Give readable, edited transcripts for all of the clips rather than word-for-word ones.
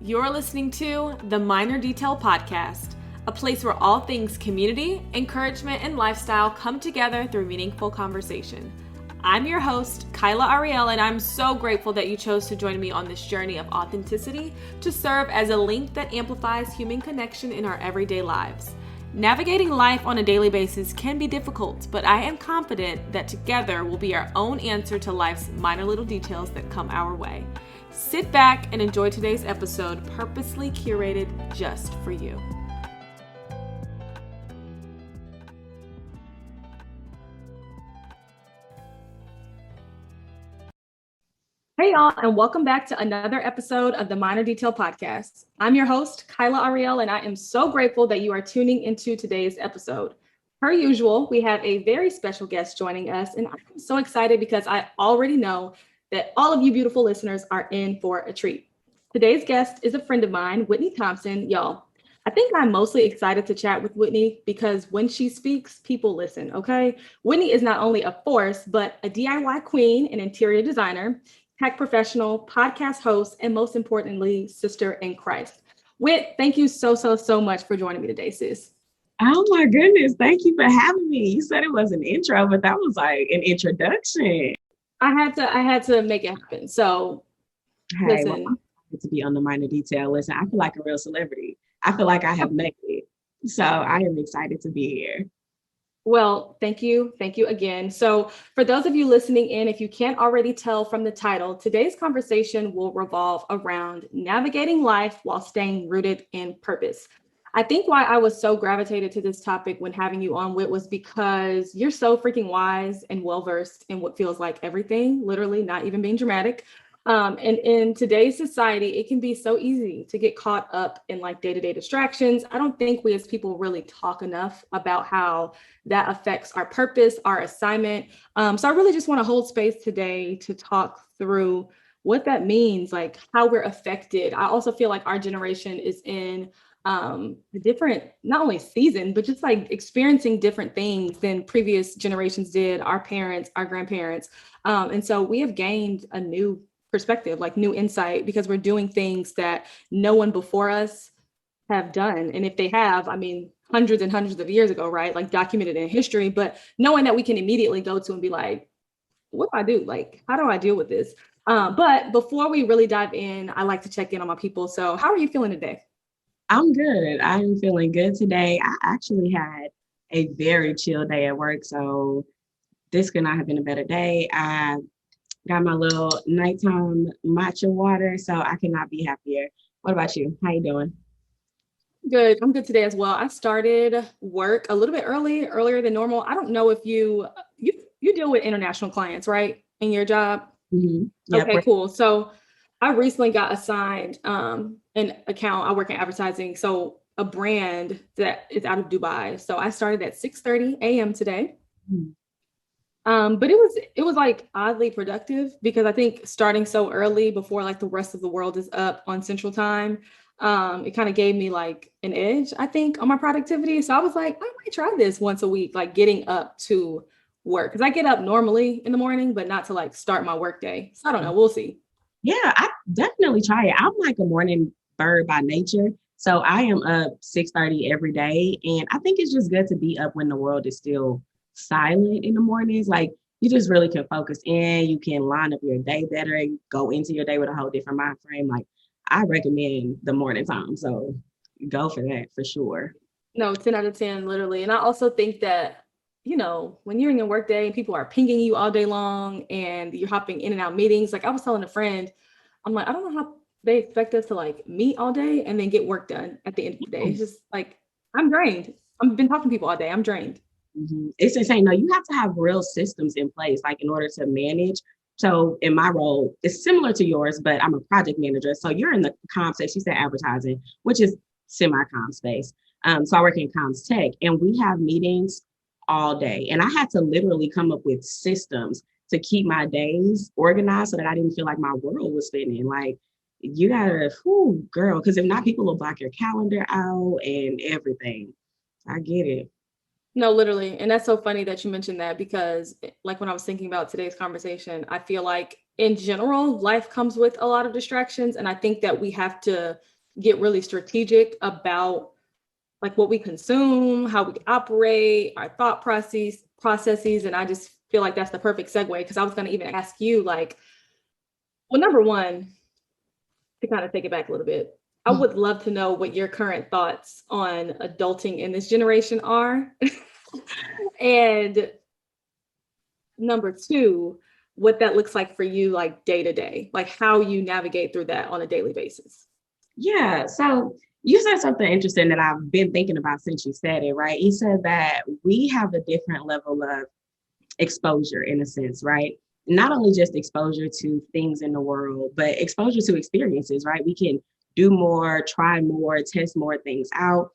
You're listening to the Minor Detail Podcast, a place where all things community, encouragement, and lifestyle come together through meaningful conversation. I'm your host, Khaila Ariel, and I'm so grateful that you chose to join me on this journey of authenticity to serve as a link that amplifies human connection in our everyday lives. Navigating life on a daily basis can be difficult, but I am confident that together we'll be our own answer to life's minor little details that come our way. Sit back and enjoy today's episode, purposely curated just for you. Hey y'all, and welcome back to another episode of the Minor Detail Podcast. I'm your host, Khaila Ariel, and I am so grateful that you are tuning into today's episode. Per usual, we have a very special guest joining us, and I'm so excited because I already know that all of you beautiful listeners are in for a treat. Today's guest is a friend of mine, Whitney Thompson. Y'all, I think I'm mostly excited to chat with Whitney because when she speaks, people listen, okay? Whitney is not only a force, but a DIY queen, an interior designer, tech professional, podcast host, and most importantly, sister in Christ. Whit, thank you so much for joining me today, sis. Oh my goodness, thank you for having me. You said it was an intro, but that was like an introduction. I had to make it happen. So hey, listen. Well, to be on the Minor Detail. Listen, I feel like a real celebrity. I feel like I have made it. So I am excited to be here. Well, thank you. Thank you again. So for those of you listening in, if you can't already tell from the title, today's conversation will revolve around navigating life while staying rooted in purpose. I think why I was so gravitated to this topic when having you on, Whit, was because you're so freaking wise and well-versed in what feels like everything, literally, not even being dramatic. And in today's society, it can be so easy to get caught up in like day-to-day distractions. I don't think we as people really talk enough about how that affects our purpose, our assignment. So I really just want to hold space today to talk through what that means, like how we're affected. I also feel like our generation is in a different, not only season, but just like experiencing different things than previous generations did, our parents, our grandparents. And so we have gained a new perspective, like new insight, because we're doing things that no one before us have done. And if they have, I mean, hundreds and hundreds of years ago, right? Like documented in history, but knowing that we can immediately go to and be like, what do I do? Like, how do I deal with this? But before we really dive in, I like to check in on my people. So how are you feeling today? I'm good. I'm feeling good today. I actually had a very chill day at work. So this could not have been a better day. I got my little nighttime matcha water, so I cannot be happier. What about you? How you doing? Good. I'm good today as well. I started work a little bit earlier than normal. I don't know if you deal with international clients, right? In your job? Mm-hmm. Yep. Okay, cool. So I recently got assigned an account. I work in advertising. So a brand that is out of Dubai. So I started at 6:30 a.m. today. Mm-hmm. But it was like oddly productive because I think starting so early before like the rest of the world is up on Central Time, it kind of gave me like an edge, I think, on my productivity. So I was like, I might try this once a week, like getting up to work. Because I get up normally in the morning, but not to like start my work day. So I don't know. We'll see. Yeah, I definitely try it. I'm like a morning bird by nature. So I am up 6:30 every day. And I think it's just good to be up when the world is still silent in the mornings. Like you just really can focus in, you can line up your day better, go into your day with a whole different mind frame. Like I recommend the morning time. So go for that for sure. No, 10 out of 10, literally. And I also think that, you know, when you're in your work day and people are pinging you all day long and you're hopping in and out meetings, like I was telling a friend, I'm like, I don't know how they expect us to like meet all day and then get work done at the end of the day. It's just like, I'm drained. I've been talking to people all day. I'm drained. Mm-hmm. It's insane. No, you have to have real systems in place, like in order to manage. So in my role, it's similar to yours, but I'm a project manager. So you're in the comm space, you said advertising, which is semi-comm space. So I work in comms tech and we have meetings all day. And I had to literally come up with systems to keep my days organized so that I didn't feel like my world was spinning. Like you gotta, girl, because if not, people will block your calendar out and everything. I get it. No, literally. And that's so funny that you mentioned that because like when I was thinking about today's conversation, I feel like in general, life comes with a lot of distractions. And I think that we have to get really strategic about like what we consume, how we operate, our thought processes. And I just feel like that's the perfect segue because I was going to even ask you, like, well, number one, to kind of take it back a little bit, I would love to know what your current thoughts on adulting in this generation are. And number two, what that looks like for you, like day to day, like how you navigate through that on a daily basis. Yeah. So you said something interesting that I've been thinking about since you said it, right? You said that we have a different level of exposure in a sense, right? Not only just exposure to things in the world, but exposure to experiences, right? We can do more, try more, test more things out.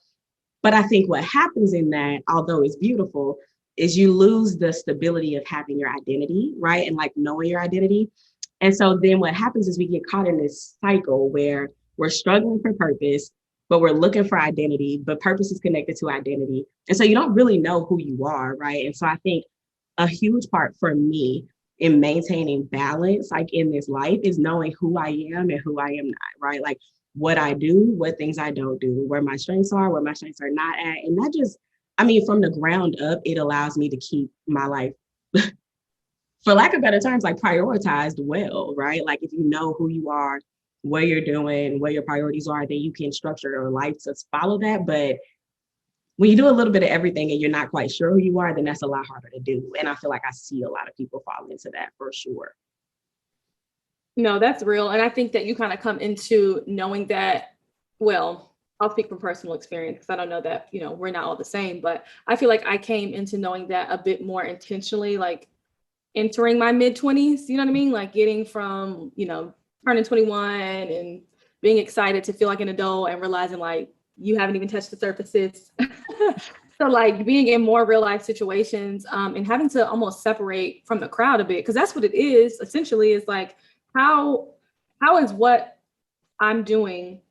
But I think what happens in that, although it's beautiful, is you lose the stability of having your identity, right? And like knowing your identity. And so then what happens is we get caught in this cycle where we're struggling for purpose, but we're looking for identity, but purpose is connected to identity. And so you don't really know who you are, right? And so I think a huge part for me in maintaining balance, like in this life, is knowing who I am and who I am not, right? Like what I do, what things I don't do, where my strengths are, where my strengths are not at. And that just, I mean, from the ground up, it allows me to keep my life, for lack of better terms, like prioritized well, right? Like if you know who you are, what you're doing, what your priorities are, then you can structure your life to follow that. But when you do a little bit of everything and you're not quite sure who you are, then that's a lot harder to do. And I feel like I see a lot of people fall into that for sure. No, that's real. And I think that you kind of come into knowing that, well, I'll speak from personal experience because I don't know that, we're not all the same, but I feel like I came into knowing that a bit more intentionally, like entering my mid 20s, you know what I mean? Like getting from, turning 21 and being excited to feel like an adult and realizing like you haven't even touched the surfaces. So like being in more real life situations and having to almost separate from the crowd a bit, because that's what it is essentially, is like how is what I'm doing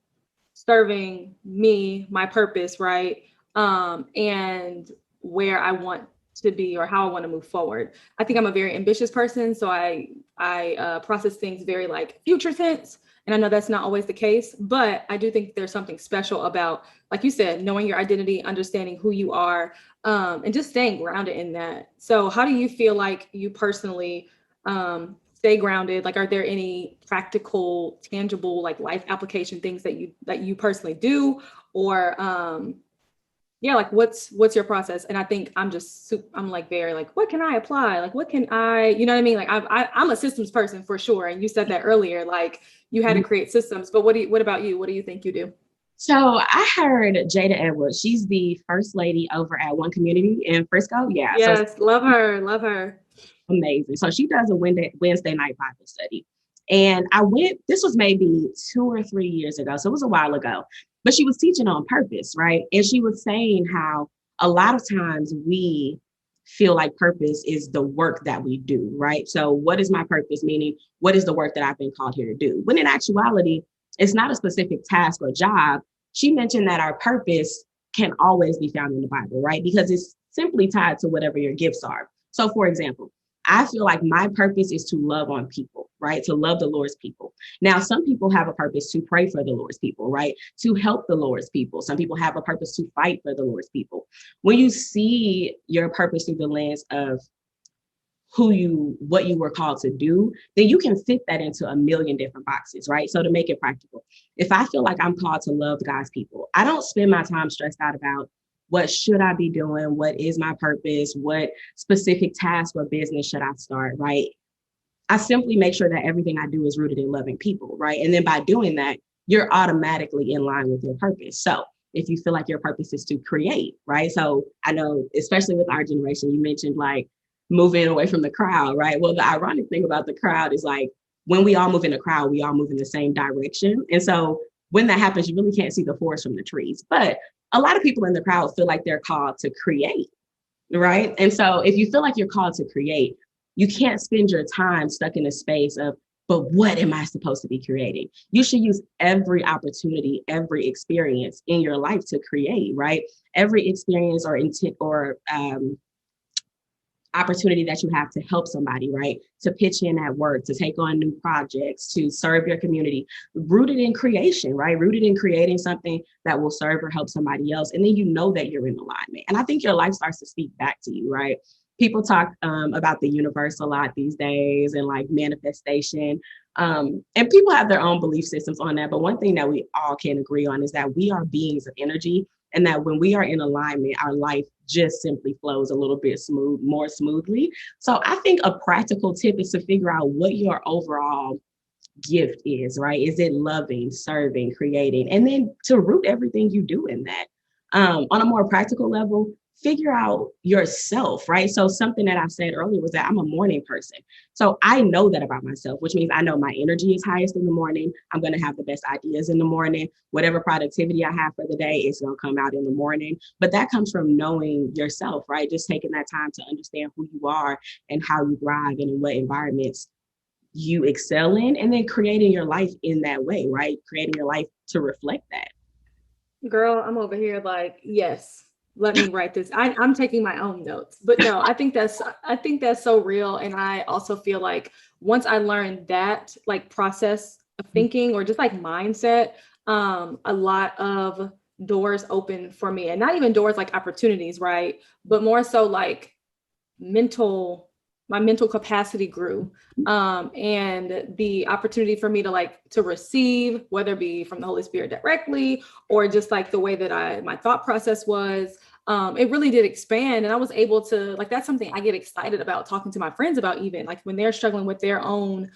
serving me, my purpose, right? And where I want to be or how I want to move forward. I think I'm a very ambitious person, so I process things very like future tense, and I know that's not always the case, but I do think there's something special about, like you said, knowing your identity, understanding who you are, and just staying grounded in that. So, how do you feel like you personally stay grounded? Like, are there any practical, tangible, like life application things that you personally do, or yeah, like what's your process? And I think I'm like very like, what can I apply? Like, what can I, you know what I mean? Like I'm a systems person for sure. And you said that earlier, like you had to create systems, but what about you? What do you think you do? So I heard Jada Edwards, she's the first lady over at One Community in Frisco. Yeah. So Yes, love her, love her. amazing. So she does a Wednesday night Bible study. And I went, this was maybe 2 or 3 years ago. So it was a while ago, but she was teaching on purpose, right? And she was saying how a lot of times we feel like purpose is the work that we do, right? So what is my purpose? Meaning, what is the work that I've been called here to do? When in actuality, it's not a specific task or job. She mentioned that our purpose can always be found in the Bible, right? Because it's simply tied to whatever your gifts are. So for example, I feel like my purpose is to love on people, right? To love the Lord's people. Now, some people have a purpose to pray for the Lord's people, right? To help the Lord's people. Some people have a purpose to fight for the Lord's people. When you see your purpose through the lens of what you were called to do, then you can fit that into a million different boxes, right? So to make it practical, if I feel like I'm called to love God's people, I don't spend my time stressed out about what should I be doing? What is my purpose? What specific task or business should I start, right? I simply make sure that everything I do is rooted in loving people, right? And then by doing that, you're automatically in line with your purpose. So if you feel like your purpose is to create, right? So I know, especially with our generation, you mentioned like moving away from the crowd, right? Well, the ironic thing about the crowd is like when we all move in a crowd, we all move in the same direction. And so when that happens, you really can't see the forest from the trees. But a lot of people in the crowd feel like they're called to create, right? And so if you feel like you're called to create, you can't spend your time stuck in a space of, but what am I supposed to be creating? You should use every opportunity, every experience in your life to create, right? Every experience or intent or opportunity that you have to help somebody, right? To pitch in at work, to take on new projects, to serve your community, rooted in creation, right? Rooted in creating something that will serve or help somebody else. And then you know that you're in alignment. And I think your life starts to speak back to you, right? People talk about the universe a lot these days and like manifestation. And people have their own belief systems on that. But one thing that we all can agree on is that we are beings of energy, and that when we are in alignment, our life just simply flows a little bit more smoothly. So I think a practical tip is to figure out what your overall gift is, right? Is it loving, serving, creating, and then to root everything you do in that. On a more practical level, figure out yourself, right? So something that I said earlier was that I'm a morning person. So I know that about myself, which means I know my energy is highest in the morning. I'm going to have the best ideas in the morning. Whatever productivity I have for the day is going to come out in the morning. But that comes from knowing yourself, right? Just taking that time to understand who you are and how you thrive and in what environments you excel in, and then creating your life in that way, right? Creating your life to reflect that. Girl, I'm over here like, yes, let me write this. I'm taking my own notes. But no, I think that's so real. And I also feel like once I learned that like process of thinking or just like mindset, a lot of doors open for me. And not even doors like opportunities, right? But more so like mental my mental capacity grew, and the opportunity for me to like to receive, whether it be from the Holy Spirit directly or just like the way that my thought process was, it really did expand. And I was able to like, that's something I get excited about talking to my friends about, even like when they're struggling with their own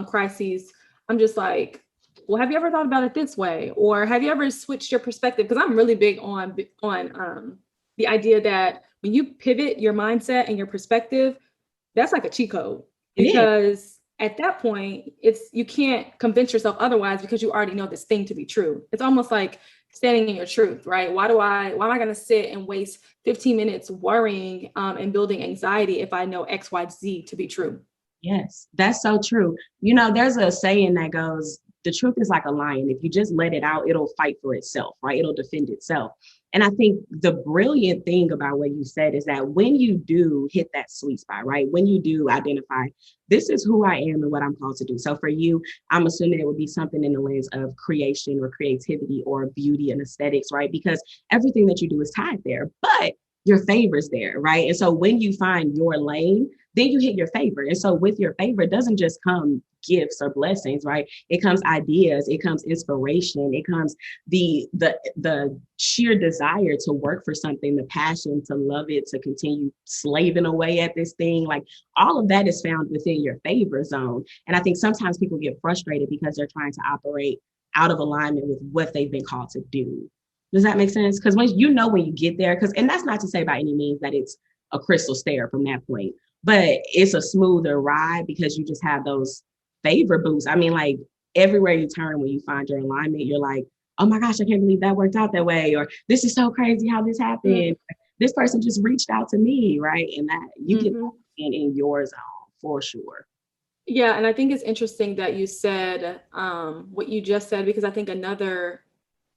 crises. I'm just like, well, have you ever thought about it this way, or have you ever switched your perspective? Because I'm really big on the idea that when you pivot your mindset and your perspective, that's like a cheat code, It is. because at that point it's you can't convince yourself otherwise, because you already know this thing to be true. It's almost like standing in your truth, right? Why am I going to sit and waste 15 minutes worrying and building anxiety if I know XYZ to be true? Yes, that's so true. There's a saying that goes, the truth is like a lion. If you just let it out, it'll fight for itself, right? It'll defend itself. And I think the brilliant thing about what you said is that when you do hit that sweet spot, right? When you do identify, this is who I am and what I'm called to do. So for you, I'm assuming it would be something in the lens of creation or creativity or beauty and aesthetics, right? Because everything that you do is tied there, but your favor's there, right? And so when you find your lane, then you hit your favor. And so with your favor, it doesn't just come gifts or blessings, right? It comes ideas, it comes inspiration, it comes the sheer desire to work for something, the passion to love it, to continue slaving away at this thing. Like all of that is found within your favor zone. And I think sometimes people get frustrated because they're trying to operate out of alignment with what they've been called to do. Does that make sense? Because when you get there, and that's not to say by any means that it's a crystal stair from that point, but it's a smoother ride because you just have those favor boosts. I mean, like everywhere you turn, when you find your alignment, you're like, oh my gosh, I can't believe that worked out that way. Or this is so crazy how this happened. Mm-hmm. This person just reached out to me, right? And that you mm-hmm. can in your zone for sure. Yeah. And I think it's interesting that you said what you just said, because I think another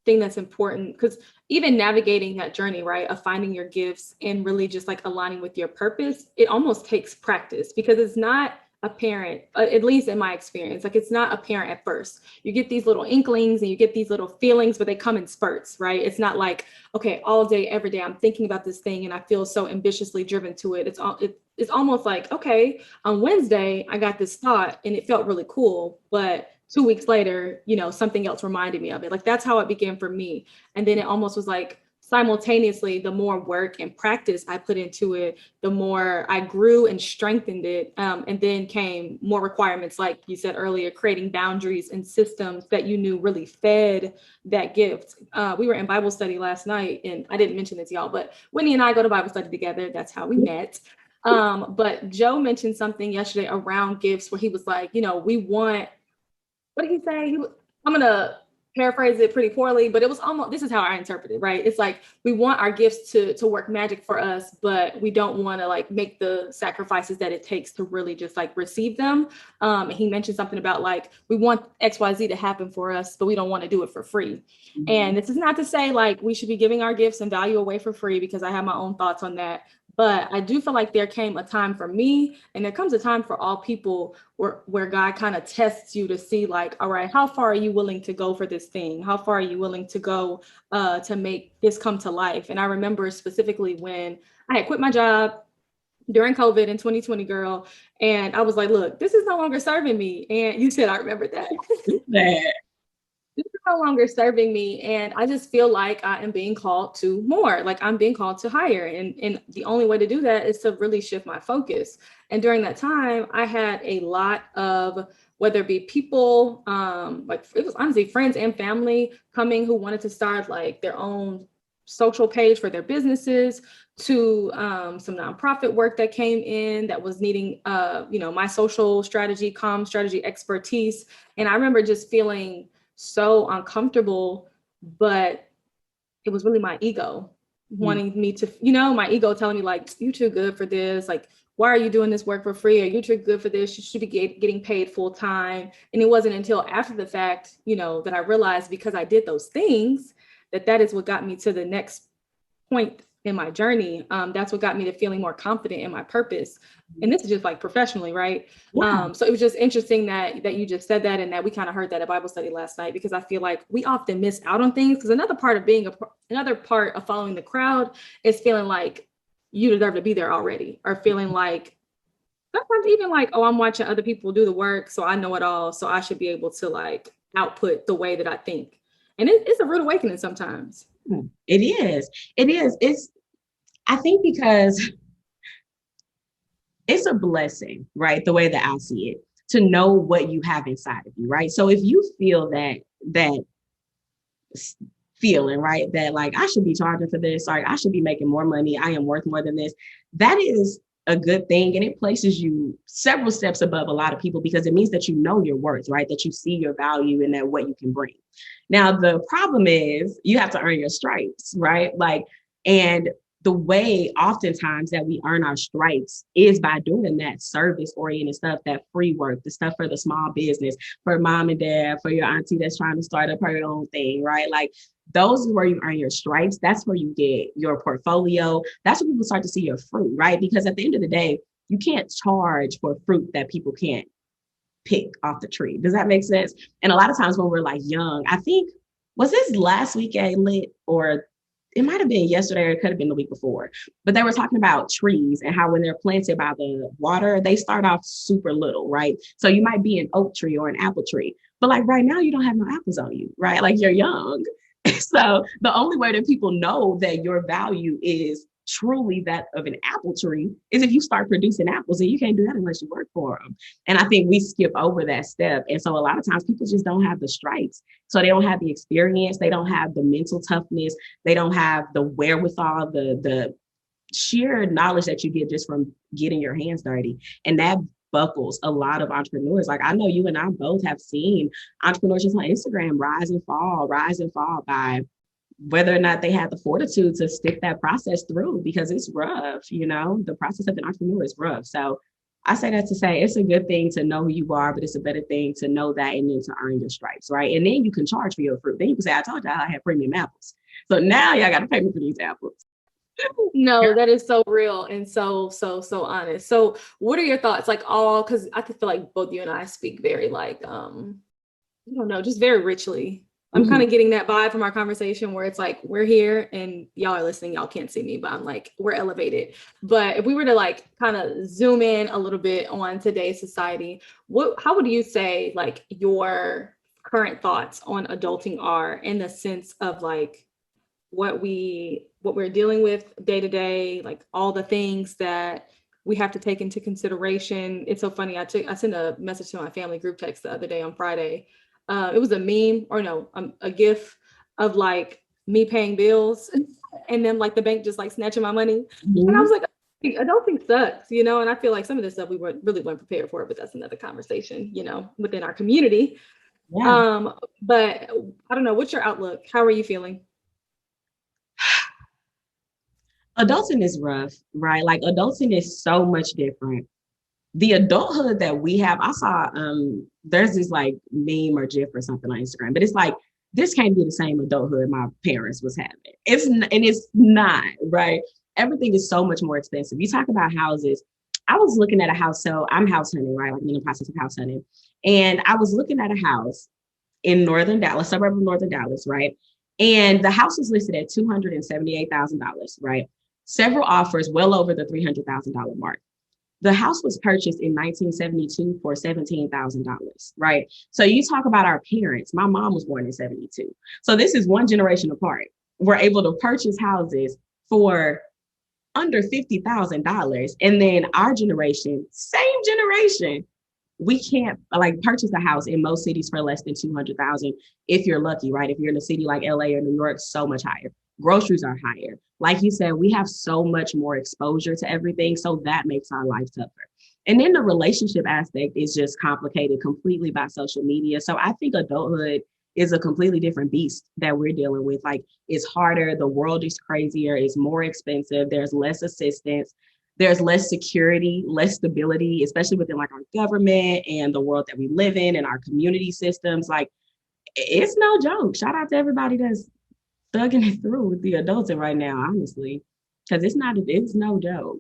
thing that's important, because even navigating that journey, right, of finding your gifts and really just like aligning with your purpose, it almost takes practice, because it's not apparent, at least in my experience, like it's not apparent at first. You get these little inklings and you get these little feelings, but they come in spurts, right? It's not like, okay, all day, every day, I'm thinking about this thing and I feel so ambitiously driven to it. It's almost like, okay, on Wednesday, I got this thought and it felt really cool, but 2 weeks later, something else reminded me of it. Like that's how it began for me. And then it almost was like simultaneously, the more work and practice I put into it, the more I grew and strengthened it. And then came more requirements, like you said earlier, creating boundaries and systems that you knew really fed that gift. We were in Bible study last night, and I didn't mention this, y'all, but Whitney and I go to Bible study together. That's how we met. But Joe mentioned something yesterday around gifts where he was like, we want, what did he say? I'm going to paraphrase it pretty poorly, but it was almost, this is how I interpret it, right? It's like, we want our gifts to work magic for us, but we don't want to like make the sacrifices that it takes to really just like receive them. And he mentioned something about like, we want XYZ to happen for us, but we don't want to do it for free. Mm-hmm. And this is not to say like we should be giving our gifts and value away for free, because I have my own thoughts on that. But I do feel like there came a time for me, and there comes a time for all people where God kind of tests you to see, like, all right, how far are you willing to go for this thing? How far are you willing to go to make this come to life? And I remember specifically when I had quit my job during COVID in 2020, girl, and I was like, look, this is no longer serving me. And you said, I remember that. That. This is no longer serving me. And I just feel like I am being called to more, like I'm being called to higher. And the only way to do that is to really shift my focus. And during that time, I had a lot of, whether it be people, like it was honestly friends and family coming who wanted to start like their own social page for their businesses, to some nonprofit work that came in that was needing my social strategy, comm strategy expertise. And I remember just feeling so uncomfortable, but it was really my ego wanting me to, my ego telling me like, you too good for this. Like, why are you doing this work for free? Are you too good for this? You should be getting paid full time. And it wasn't until after the fact, that I realized, because I did those things, that is what got me to the next point in my journey. That's what got me to feeling more confident in my purpose. And this is just like professionally, right? Yeah. So it was just interesting that you just said that, and that we kind of heard that at Bible study last night, because I feel like we often miss out on things, because another part of following the crowd is feeling like you deserve to be there already, or feeling like sometimes even like, oh, I'm watching other people do the work, so I know it all, so I should be able to like output the way that I think. And it's a rude awakening sometimes. It is. It is. I think because it's a blessing, right? The way that I see it, to know what you have inside of you, right? So if you feel that feeling, right, that like I should be charging for this, like I should be making more money, I am worth more than this, that is a good thing. And it places you several steps above a lot of people, because it means that you know your worth, right? That you see your value and that what you can bring. Now, the problem is you have to earn your stripes, right? Like, and the way oftentimes that we earn our stripes is by doing that service oriented stuff, that free work, the stuff for the small business, for mom and dad, for your auntie that's trying to start up her own thing, right? Like those is where you earn your stripes. That's where you get your portfolio. That's where people start to see your fruit, right? Because at the end of the day, you can't charge for fruit that people can't pick off the tree. Does that make sense? And a lot of times when we're like young, I think, was this last weekend lit, or it might have been yesterday, or it could have been the week before, but they were talking about trees and how when they're planted by the water, they start off super little, right? So you might be an oak tree or an apple tree, but like right now you don't have no apples on you, right? Like you're young. So the only way that people know that your value is truly that of an apple tree is if you start producing apples, and you can't do that unless you work for them. And I think we skip over that step. And so a lot of times people just don't have the stripes. So they don't have the experience. They don't have the mental toughness. They don't have the wherewithal, the sheer knowledge that you get just from getting your hands dirty. And that buckles a lot of entrepreneurs. Like I know you and I both have seen entrepreneurs just on Instagram rise and fall by whether or not they had the fortitude to stick that process through, because it's rough, the process of an entrepreneur is rough. So I say that to say it's a good thing to know who you are, but it's a better thing to know that and then to earn your stripes, right? And then you can charge for your fruit. Then you can say, I told y'all I had premium apples. So now y'all got to pay me for these apples. No, that is so real and so honest. So what are your thoughts? Like because I feel like both you and I speak very like, I don't know, just very richly. I'm kind of getting that vibe from our conversation where it's like, we're here and y'all are listening. Y'all can't see me, but I'm like, we're elevated. But if we were to like kind of zoom in a little bit on today's society, how would you say like your current thoughts on adulting are, in the sense of like what we're dealing with day to day, like all the things that we have to take into consideration? It's so funny. I sent a message to my family group text the other day on Friday. It was a meme, or no, a gif of like me paying bills and then like the bank just like snatching my money. And I was like, adulting sucks, and I feel like some of this stuff we really weren't prepared for, but that's another conversation, within our community. Yeah. But I don't know, what's your outlook? How are you feeling? Adulting is rough, right? Like adulting is so much different. The adulthood that we have, I saw there's this like meme or gif or something on Instagram, but it's like, this can't be the same adulthood my parents was having. It's not, right? everything is so much more expensive. You talk about houses. I was looking at a house, so I'm house hunting, right? Like I'm in the process of house hunting. And I was looking at a house in northern Dallas, suburb of northern Dallas, right? And the house was listed at $278,000, right? Several offers well over the $300,000 mark. The house was purchased in 1972 for $17,000, right? So you talk about our parents. My mom was born in 72. So this is one generation apart. We're able to purchase houses for under $50,000. And then our generation, same generation, we can't like purchase a house in most cities for less than 200,000 if you're lucky, right? If you're in a city like LA or New York, so much higher. Groceries are higher. Like you said, we have so much more exposure to everything. So that makes our life tougher. And then the relationship aspect is just complicated completely by social media. So I think adulthood is a completely different beast that we're dealing with. Like it's harder. The world is crazier. It's more expensive. There's less assistance. There's less security, less stability, especially within like our government and the world that we live in and our community systems. Like it's no joke. Shout out to everybody that's thugging it through with the adulting right now, honestly, because it's no joke.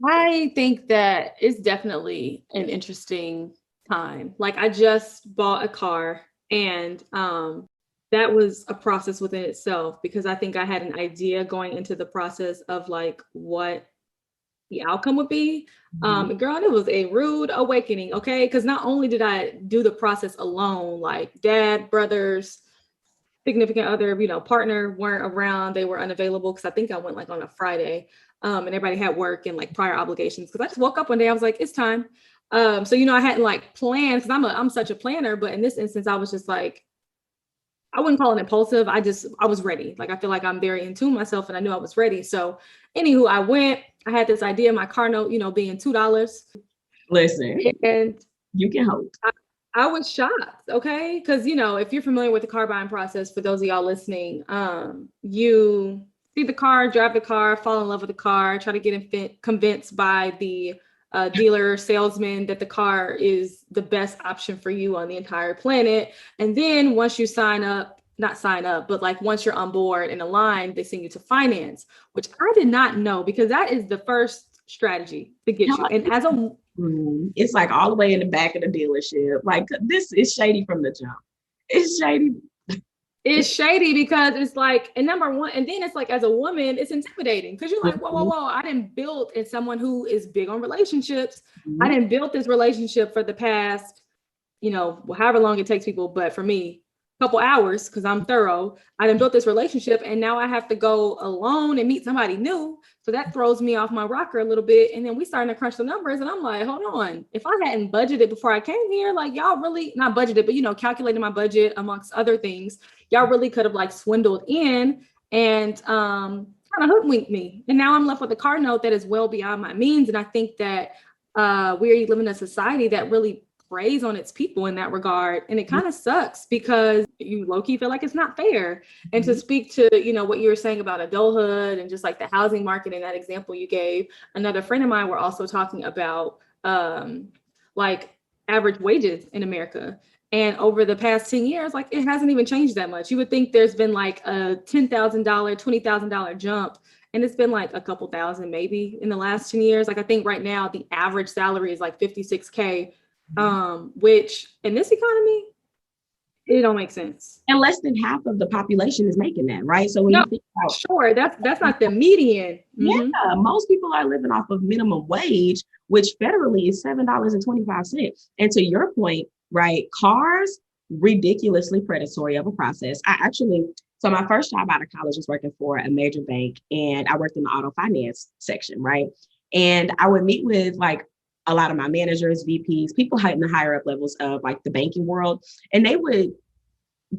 I think that it's definitely an interesting time. Like I just bought a car and that was a process within itself because I think I had an idea going into the process of like what the outcome would be. Girl, it was a rude awakening, okay? Because not only did I do the process alone, like dad, brothers, significant other, partner weren't around. They were unavailable because I think I went like on a Friday, and everybody had work and like prior obligations. Because I just woke up one day, I was like, it's time. So I hadn't like planned because I'm such a planner, but in this instance, I was just like, I wouldn't call it impulsive. I was ready. Like, I feel like I'm very in tune myself and I knew I was ready. So anywho, I went, I had this idea, my car note, being $2. Listen, and you can hope. I was shocked. Okay. Cause if you're familiar with the car buying process, for those of y'all listening, you see the car, drive the car, fall in love with the car, try to get convinced by the dealer salesman that the car is the best option for you on the entire planet. And then once you not sign up, but like once you're on board and aligned, they send you to finance, which I did not know because that is the first strategy to get you. And as a it's like all the way in the back of the dealership. Like this is shady from the jump. It's shady. It's shady because it's like, and number one, and then it's like, as a woman, it's intimidating because you're like, whoa, I didn't build as someone who is big on relationships. I didn't build this relationship for the past, however long it takes people, but for me, a couple hours, because I'm thorough. I didn't build this relationship and now I have to go alone and meet somebody new. So that throws me off my rocker a little bit. And then we starting to crunch the numbers and I'm like, hold on, if I hadn't budgeted before I came here, like y'all really not budgeted, but calculating my budget amongst other things, y'all really could have like swindled in and kind of hoodwinked me. And now I'm left with a car note that is well beyond my means. And I think that we live in a society that really preys on its people in that regard. And it kind of sucks because you low-key feel like it's not fair. And to speak to, what you were saying about adulthood and just like the housing market and that example you gave, another friend of mine were also talking about like average wages in America. And over the past 10 years, like it hasn't even changed that much. You would think there's been like a $10,000, $20,000 jump. And it's been like a couple thousand maybe in the last 10 years. Like I think right now the average salary is like $56K. Which in this economy, it don't make sense. And less than half of the population is making that, right? So when you think about sure, that's not the median. Yeah, most people are living off of minimum wage, which federally is $7.25. And to your point, right, cars, ridiculously predatory of a process. So my first job out of college was working for a major bank and I worked in the auto finance section, right? And I would meet with like a lot of my managers, VPs, people in the higher up levels of like the banking world. And they would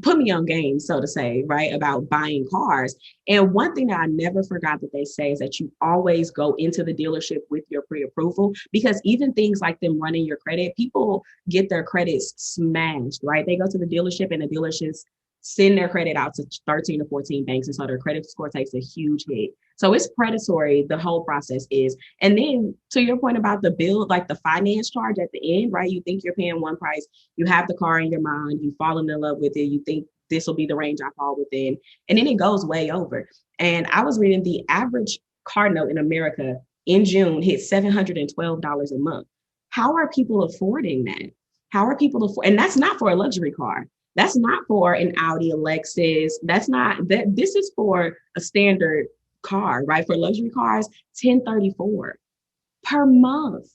put me on game, so to say, right, about buying cars. And one thing that I never forgot that they say is that you always go into the dealership with your pre-approval, because even things like them running your credit, people get their credits smashed, right? They go to the dealership and the dealerships send their credit out to 13 or 14 banks. And so their credit score takes a huge hit. So it's predatory, the whole process is. And then to your point about the bill, like the finance charge at the end, right? You think you're paying one price, you have the car in your mind, you fall in love with it, you think this will be the range I fall within, and then it goes way over. And I was reading the average car note in America in June hit $712 a month. How are people affording that? How are people afford? And that's not for a luxury car. That's not for an Audi, a Lexus. That's not that. This is for a standard car, right? For luxury cars, 1034 per month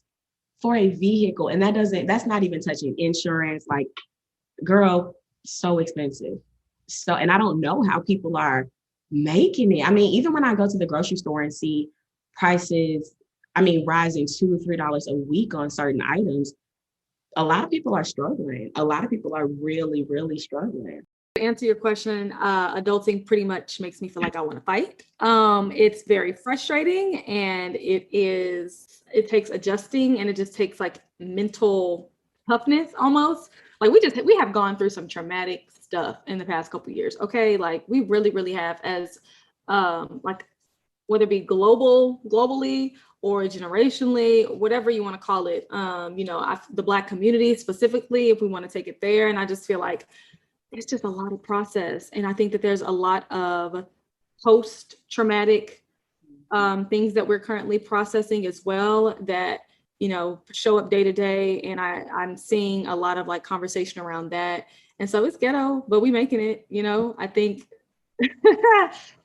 for a vehicle. And that's not even touching insurance. Like, girl, so expensive. So, and I don't know how people are making it. I mean, even when I go to the grocery store and see prices, I mean, rising $2 or $3 a week on certain items, a lot of people are struggling. A lot of people are really, really struggling. To answer your question, adulting pretty much makes me feel like I want to fight. It's very frustrating, and it takes adjusting, and it just takes like mental toughness almost. Like we have gone through some traumatic stuff in the past couple of years. Okay. Like we really, really have, as like whether it be globally or generationally, whatever you want to call it. The Black community specifically, if we want to take it there. And I just feel like it's just a lot of process. And I think that there's a lot of post-traumatic things that we're currently processing as well that, show up day to day. And I'm seeing a lot of like conversation around that. And so it's ghetto, but we making it, I think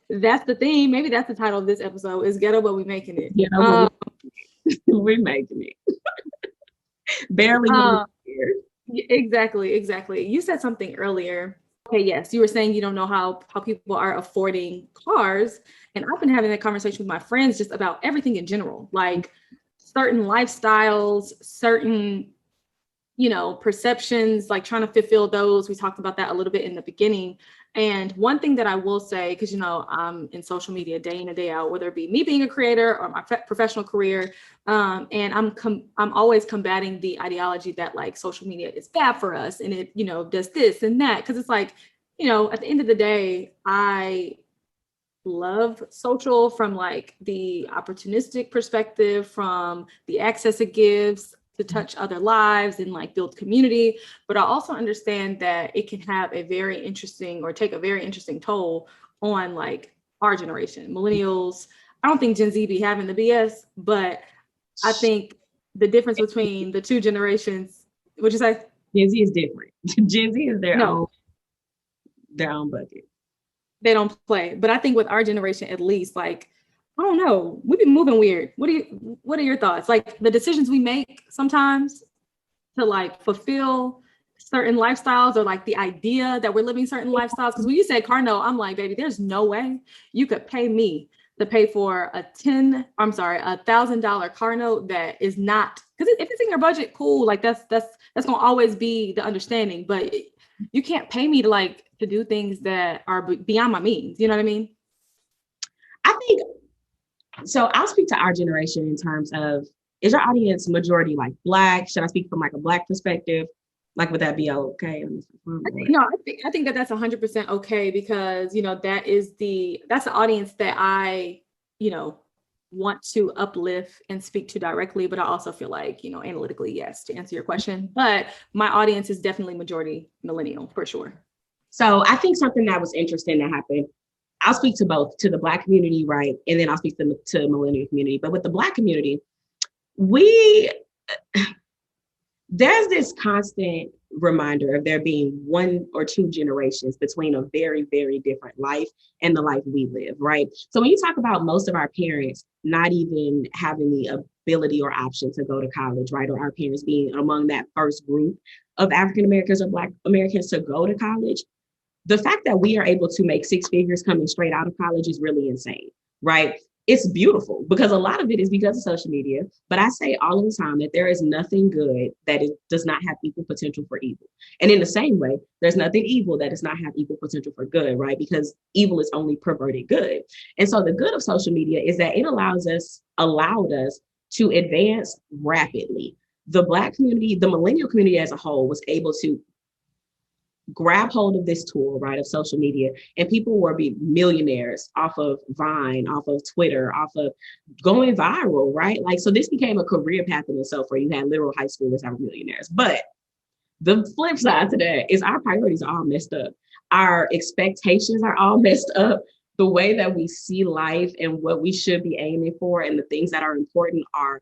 that's the theme. Maybe that's the title of this episode is Ghetto, but we making it. Yeah, we're making it. Barely. Exactly. You said something earlier. Okay, yes, you were saying you don't know how people are affording cars. And I've been having that conversation with my friends just about everything in general, like certain lifestyles, certain, perceptions, like trying to fulfill those. We talked about that a little bit in the beginning. And one thing that I will say, because, I'm in social media day in and day out, whether it be me being a creator or my professional career, and I'm always combating the ideology that like social media is bad for us and it, does this and that. Because it's like, at the end of the day, I love social from like the opportunistic perspective, from the access it gives to touch other lives and like build community. But I also understand that it can have take a very interesting toll on like our generation, millennials. I don't think Gen Z be having the BS, but I think the difference between the two generations, which is like Gen Z is different. Gen Z is their own bucket. They don't play. But I think with our generation, at least, like, I don't know, we've been moving weird. What are your thoughts? Like the decisions we make sometimes to like fulfill certain lifestyles, or like the idea that we're living certain lifestyles. Because when you say car note, I'm like, baby, there's no way you could pay me to pay for a $1,000 car note that is not, because if it's in your budget, cool. Like that's gonna always be the understanding. But you can't pay me to do things that are beyond my means. You know what I mean? I think so. I'll speak to our generation in terms of, is your audience majority like Black? Should I speak from like a Black perspective? Like, would that be okay? No, I think that that's 100% okay, because, that's the audience that I, want to uplift and speak to directly. But I also feel like, analytically, yes, to answer your question, but my audience is definitely majority millennial for sure. So I think something that was interesting that happened, I'll speak to both, to the Black community, right? And then I'll speak to the millennial community. But with the Black community, there's this constant reminder of there being one or two generations between a very, very different life and the life we live, right? So when you talk about most of our parents not even having the ability or option to go to college, right? Or our parents being among that first group of African Americans or Black Americans to go to college, the fact that we are able to make six figures coming straight out of college is really insane, right? It's beautiful because a lot of it is because of social media. But I say all the time that there is nothing good that does not have equal potential for evil. And in the same way, there's nothing evil that does not have equal potential for good, right? Because evil is only perverted good. And so the good of social media is that it allowed us to advance rapidly. The Black community, the millennial community as a whole, was able to grab hold of this tool, right, of social media, and people were be millionaires off of Vine, off of Twitter, off of going viral, right? Like, so this became a career path in itself where you had literal high schoolers that were millionaires. But the flip side to that is our priorities are all messed up. Our expectations are all messed up. the way that we see life and what we should be aiming for and the things that are important are,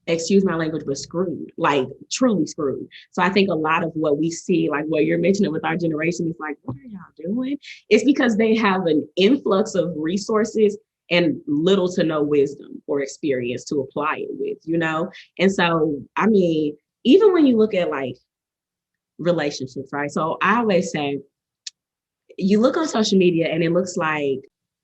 excuse my language, but screwed, like truly screwed. So I think a lot of what we see, like what you're mentioning with our generation, is like, what are y'all doing? It's because they have an influx of resources and little to no wisdom or experience to apply it with, you know? And so, I mean, even when you look at like relationships, right? So I always say, you look on social media and it looks like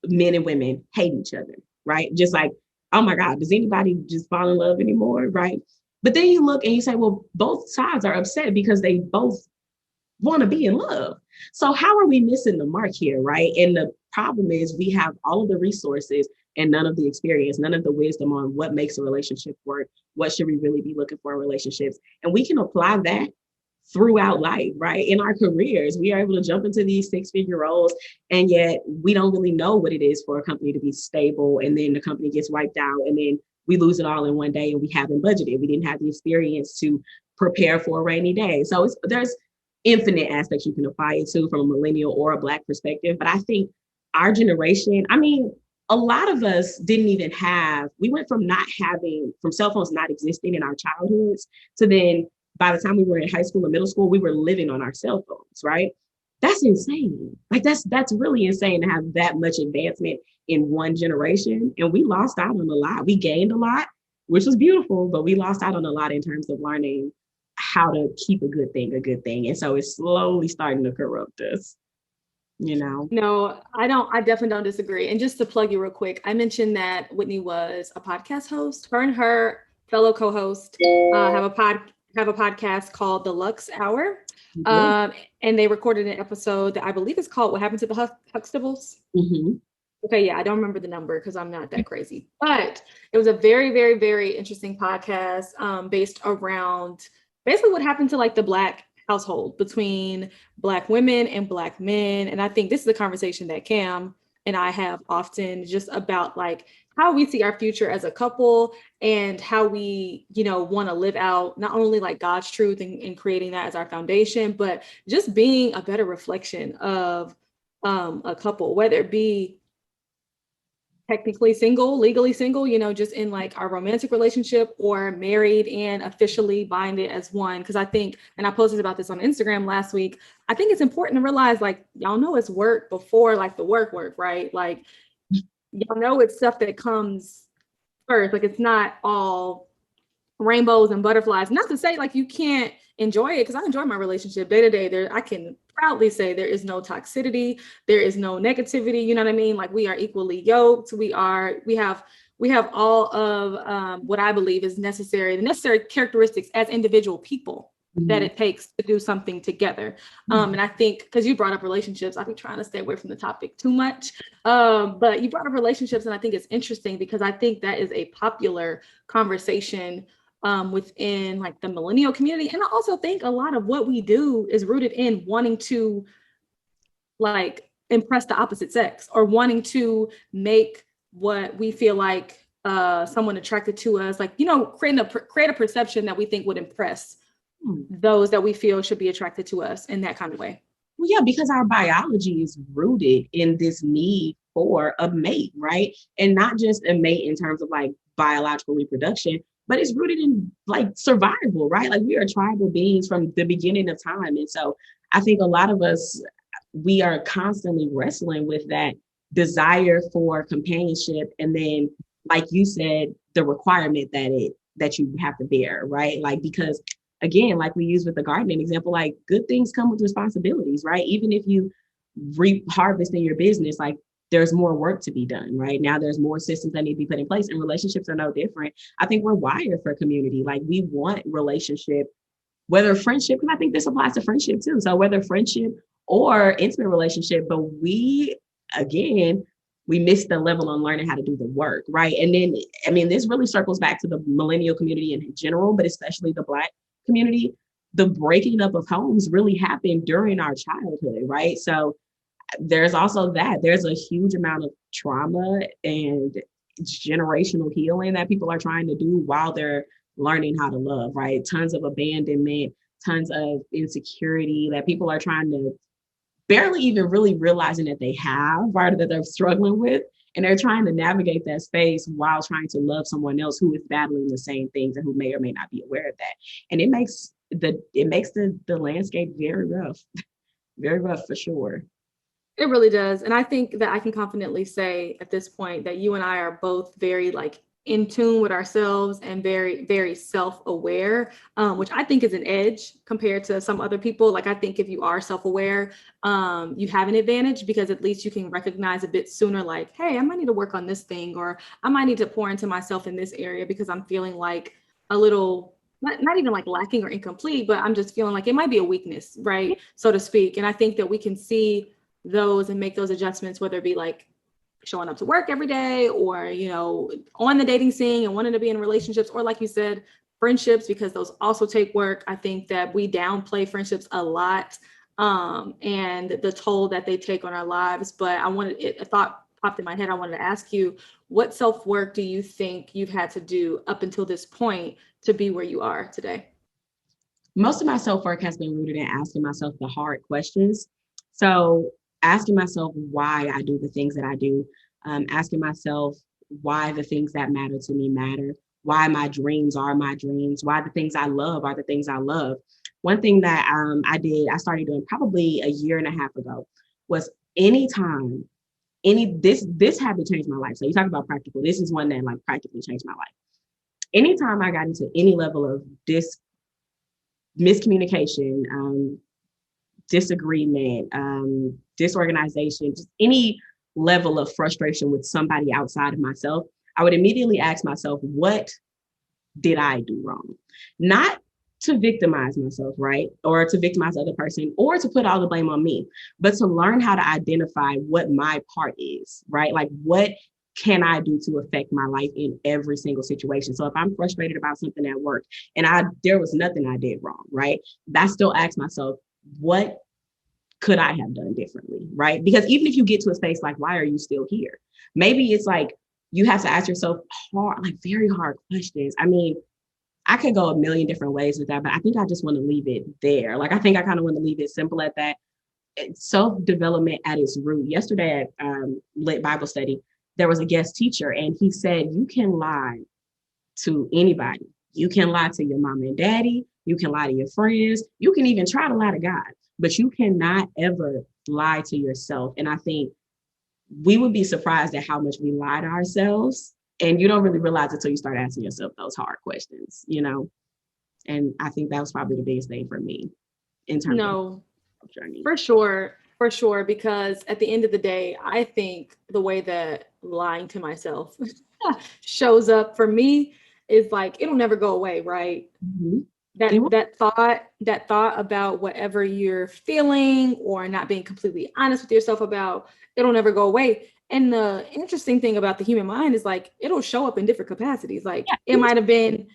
men and women hate each other, right? Just like, oh my God, does anybody just fall in love anymore, right? But then you look and you say, well, both sides are upset because they both want to be in love. So how are we missing the mark here, right? And the problem is we have all of the resources and none of the experience, none of the wisdom on what makes a relationship work, what should we really be looking for in relationships. And we can apply that throughout life, right? In our careers, we are able to jump into these six-figure roles, and yet we don't really know what it is for a company to be stable, and then the company gets wiped out, and then we lose it all in one day, and we haven't budgeted. We didn't have the experience to prepare for a rainy day. So there's infinite aspects you can apply it to from a millennial or a Black perspective. But I think our generation, I mean, a lot of us didn't even have, we went from from cell phones not existing in our childhoods to then by the time we were in high school and middle school, we were living on our cell phones, right? That's insane. Like that's really insane to have that much advancement in one generation. And we lost out on a lot. We gained a lot, which was beautiful, but we lost out on a lot in terms of learning how to keep a good thing a good thing. And so it's slowly starting to corrupt us, you know? No, I definitely don't disagree. And just to plug you real quick, I mentioned that Whitney was a podcast host. Her and her fellow co-host have a podcast called The Lux Hour. Mm-hmm. And they recorded an episode that I believe is called What Happened to the Huxtables? Mm-hmm. Okay, yeah, I don't remember the number because I'm not that crazy. But it was a very, very, very interesting podcast based around basically what happened to like the Black household between Black women and Black men. And I think this is a conversation that Cam and I have often, just about like how we see our future as a couple and how we, want to live out not only like God's truth and creating that as our foundation, but just being a better reflection of a couple, whether it be technically single, legally single, just in like our romantic relationship, or married and officially binded as one. Because I think, and I posted about this on Instagram last week, I think it's important to realize, like, y'all know it's work before like the work, right? Like, y'all know it's stuff that comes first. Like, it's not all rainbows and butterflies. Not to say like you can't enjoy it, because I enjoy my relationship day to day. I can proudly say there is no toxicity, there is no negativity. You know what I mean? Like, we are equally yoked. We have all of what I believe is the necessary characteristics as individual people that it takes to do something together. And I think, because you brought up relationships, I've been trying to stay away from the topic too much. But you brought up relationships, and I think it's interesting because I think that is a popular conversation within like the millennial community. And I also think a lot of what we do is rooted in wanting to like impress the opposite sex, or wanting to make what we feel like someone attracted to us, like, create a perception that we think would impress those that we feel should be attracted to us in that kind of way. Well, yeah, because our biology is rooted in this need for a mate, right? And not just a mate in terms of like biological reproduction, but it's rooted in like survival, right? Like, we are tribal beings from the beginning of time. And so I think a lot of us, we are constantly wrestling with that desire for companionship. And then, like you said, the requirement that you have to bear, right? Like, because again, like we use with the gardening example, like, good things come with responsibilities, right? Even if you reap harvest in your business, like, there's more work to be done, right? Now there's more systems that need to be put in place, and relationships are no different. I think we're wired for community. Like, we want relationship, whether friendship, and I think this applies to friendship too. So whether friendship or intimate relationship, but again, we missed the level on learning how to do the work, right? And then, I mean, this really circles back to the millennial community in general, but especially the Black community. The breaking up of homes really happened during our childhood, right? So there's also that. There's a huge amount of trauma and generational healing that people are trying to do while they're learning how to love, right? Tons of abandonment, tons of insecurity that people are trying to barely even really realizing that they have, right, that they're struggling with. And they're trying to navigate that space while trying to love someone else who is battling the same things and who may or may not be aware of that. And it makes the landscape very rough for sure. It really does. And I think that I can confidently say at this point that you and I are both very like in tune with ourselves and very, very self-aware, which I think is an edge compared to some other people. Like I think if you are self-aware, you have an advantage because at least you can recognize a bit sooner, like, hey, I might need to work on this thing, or I might need to pour into myself in this area because I'm feeling like a little not even like lacking or incomplete, but I'm just feeling like it might be a weakness, right? So to speak. And I think that we can see those and make those adjustments, whether it be like showing up to work every day or, you know, on the dating scene and wanting to be in relationships, or like you said, friendships, because those also take work. I think that we downplay friendships a lot, and the toll that they take on our lives. But a thought popped in my head. I wanted to ask you, what self-work do you think you've had to do up until this point to be where you are today? Most of my self-work has been rooted in asking myself the hard questions. So asking myself why I do the things that I do, asking myself why the things that matter to me matter, why my dreams are my dreams, why the things I love are the things I love. One thing that I started doing probably a year and a half ago was anytime, this habit changed my life. So you talk about practical, this is one that like practically changed my life. Anytime I got into any level of miscommunication, disagreement, disorganization, just any level of frustration with somebody outside of myself, I would immediately ask myself, what did I do wrong? Not to victimize myself, right? Or to victimize the other person, or to put all the blame on me, but to learn how to identify what my part is, right? Like, what can I do to affect my life in every single situation? So if I'm frustrated about something at work and there was nothing I did wrong, right? I still ask myself, what could I have done differently, right? Because even if you get to a space like, why are you still here? Maybe it's like you have to ask yourself hard, like very hard questions. I mean, I could go a million different ways with that, but I think I just want to leave it there. Like, I think I kind of want to leave it simple at that. Self-development at its root. Yesterday at Lit Bible Study, there was a guest teacher, and he said, you can lie to anybody. You can lie to your mom and daddy. You can lie to your friends. You can even try to lie to God, but you cannot ever lie to yourself. And I think we would be surprised at how much we lie to ourselves. And you don't really realize it until you start asking yourself those hard questions, you know? And I think that was probably the biggest thing for me in terms of journey. For sure, because at the end of the day, I think the way that lying to myself shows up for me is like, it'll never go away, right? Mm-hmm. That thought about whatever you're feeling or not being completely honest with yourself about, it'll never go away. And the interesting thing about the human mind is like, it'll show up in different capacities. Like it might have been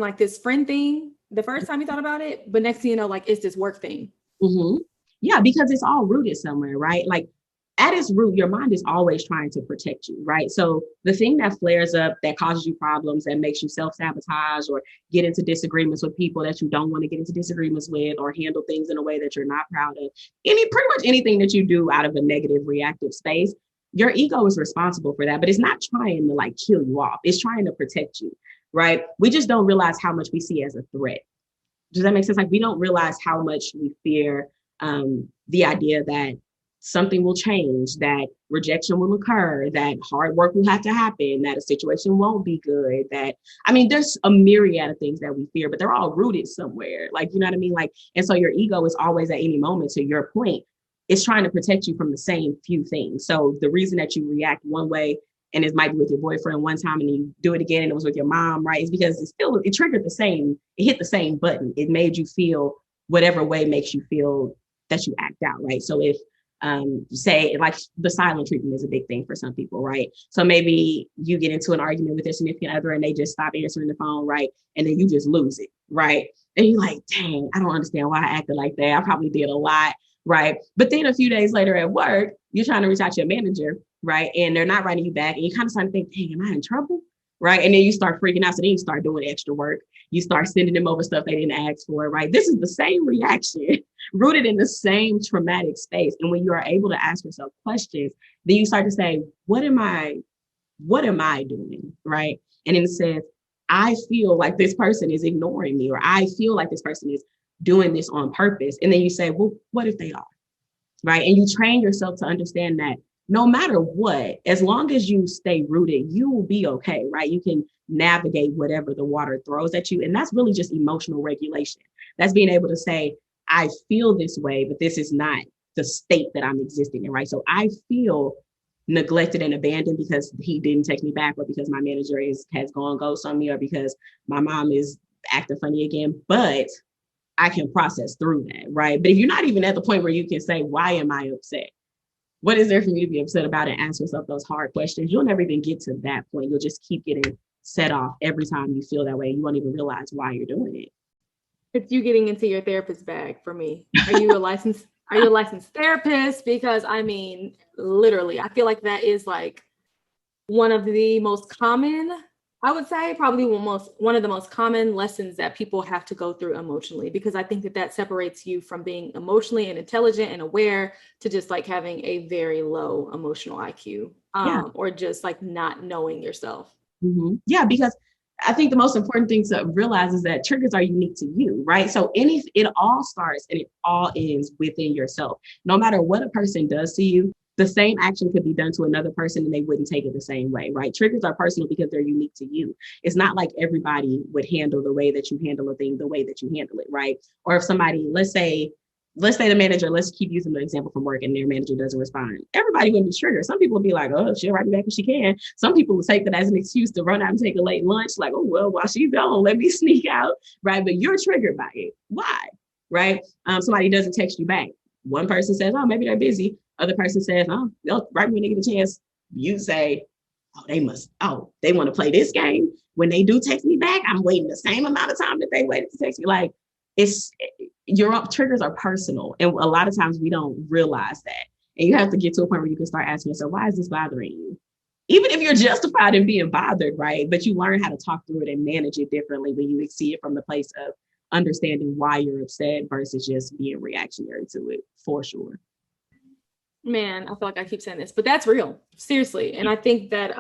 like this friend thing the first time you thought about it, but next thing you know, like it's this work thing. Mm-hmm. Yeah, because it's all rooted somewhere, right? Like at its root, your mind is always trying to protect you, right? So the thing that flares up, that causes you problems, that makes you self-sabotage or get into disagreements with people that you don't want to get into disagreements with, or handle things in a way that you're not proud of, pretty much anything that you do out of a negative reactive space, your ego is responsible for that, but it's not trying to like kill you off. It's trying to protect you, right? We just don't realize how much we see as a threat. Does that make sense? Like we don't realize how much we fear the idea that something will change, that rejection will occur, that hard work will have to happen, that a situation won't be good, there's a myriad of things that we fear, but they're all rooted somewhere. Like, you know what I mean? Like, and so your ego is always at any moment, to your point, it's trying to protect you from the same few things. So the reason that you react one way, and it might be with your boyfriend one time and then you do it again and it was with your mom, right? It's because it triggered it hit the same button. It made you feel whatever way makes you feel that you act out, right? So if say like the silent treatment is a big thing for some people, right? So maybe you get into an argument with your significant other and they just stop answering the phone, right? And then you just lose it, right? And you're like, dang, I don't understand why I acted like that. I probably did a lot, right? But then a few days later at work, you're trying to reach out to your manager, right? And they're not writing you back. And you kind of start to think, dang, am I in trouble? Right? And then you start freaking out. So then you start doing extra work. You start sending them over stuff they didn't ask for, right? This is the same reaction rooted in the same traumatic space. And when you are able to ask yourself questions, then you start to say, what am I doing, right? And then it says, I feel like this person is ignoring me, or I feel like this person is doing this on purpose. And then you say, well, what if they are, right? And you train yourself to understand that no matter what, as long as you stay rooted, you will be okay, right? You can navigate whatever the water throws at you. And that's really just emotional regulation. That's being able to say, I feel this way, but this is not the state that I'm existing in, right? So I feel neglected and abandoned because he didn't text me back, or because my manager has gone ghost on me, or because my mom is acting funny again. But I can process through that, right? But if you're not even at the point where you can say, why am I upset? What is there for me to be upset about? And ask yourself those hard questions. You'll never even get to that point. You'll just keep getting set off every time you feel that way. You won't even realize why you're doing it. It's you getting into your therapist bag for me. Are you a licensed therapist? Because I mean, literally, I feel like that is like one of the most common, I would say probably one of the most common lessons that people have to go through emotionally, because I think that separates you from being emotionally and intelligent and aware to just like having a very low emotional IQ, or just like not knowing yourself. Mm-hmm. Yeah, because I think the most important thing to realize is that triggers are unique to you, right? So it all starts and it all ends within yourself. No matter what a person does to you, the same action could be done to another person and they wouldn't take it the same way, right? Triggers are personal because they're unique to you. It's not like everybody would handle the way that you handle a thing the way that you handle it, right? Or if somebody, let's say the manager, let's keep using the example from work, and their manager doesn't respond. Everybody wouldn't be triggered. Some people would be like, oh, she'll write me back if she can. Some people would take that as an excuse to run out and take a late lunch. Like, oh, well, while she's gone, let me sneak out, right? But you're triggered by it. Why, right? Somebody doesn't text you back. One person says, oh, maybe they're busy. Other person says, oh, they'll write me when they get a chance. You say, they want to play this game. When they do text me back, I'm waiting the same amount of time that they waited to text me. Like, your triggers are personal. And a lot of times we don't realize that. And you have to get to a point where you can start asking yourself, why is this bothering you? Even if you're justified in being bothered, right? But you learn how to talk through it and manage it differently when you see it from the place of understanding why you're upset versus just being reactionary to it, for sure. Man, I feel like I keep saying this, but that's real, seriously. And I think that,